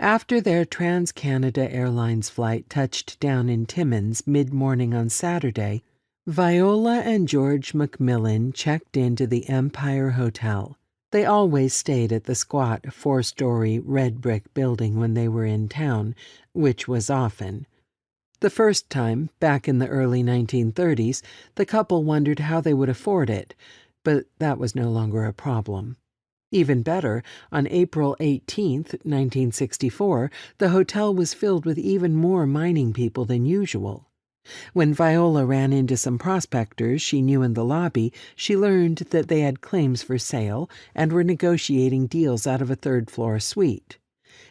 After their Trans-Canada Airlines flight touched down in Timmins mid-morning on Saturday, Viola and George McMillan checked into the Empire Hotel. They always stayed at the squat, four-story red brick building when they were in town, which was often. The first time, back in the early 1930s, the couple wondered how they would afford it, but that was no longer a problem. Even better, on April 18, 1964, the hotel was filled with even more mining people than usual. When Viola ran into some prospectors she knew in the lobby, she learned that they had claims for sale and were negotiating deals out of a third-floor suite.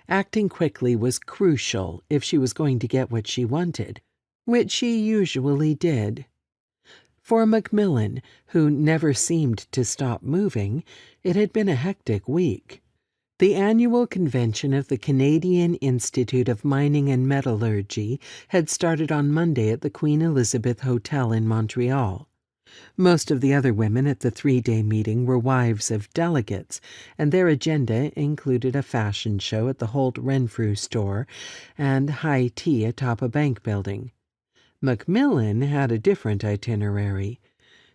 Acting quickly was crucial if she was going to get what she wanted, which she usually did. For McMillan, who never seemed to stop moving, it had been a hectic week. The annual convention of the Canadian Institute of Mining and Metallurgy had started on Monday at the Queen Elizabeth Hotel in Montreal. Most of the other women at the three-day meeting were wives of delegates, and their agenda included a fashion show at the Holt Renfrew store and high tea atop a bank building. McMillan had a different itinerary.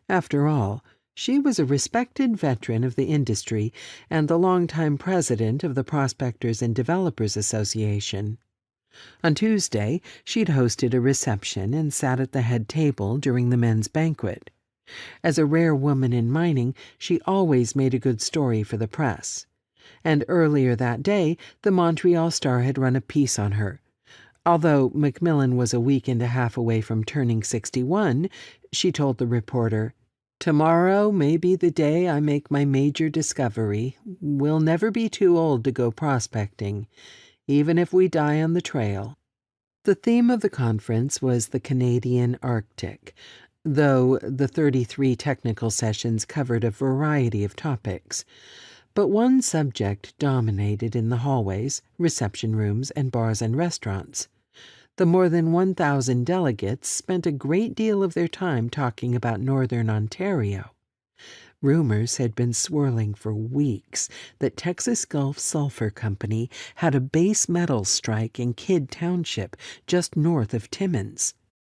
After all, she was a respected veteran of the industry and the longtime president of the Prospectors and Developers Association. On Tuesday, she'd hosted a reception and sat at the head table during the men's banquet. As a rare woman in mining, she always made a good story for the press. And earlier that day, the Montreal Star had run a piece on her. Although McMillan was a week and a half away from turning 61, she told the reporter, "Tomorrow may be the day I make my major discovery. We'll never be too old to go prospecting, even if we die on the trail." The theme of the conference was the Canadian Arctic, though the 33 technical sessions covered a variety of topics. But one subject dominated in the hallways, reception rooms, and bars and restaurants. The more than 1,000 delegates spent a great deal of their time talking about Northern Ontario. Rumors had been swirling for weeks that Texas Gulf Sulphur Company had a base metal strike in Kidd Township, just north of Timmins.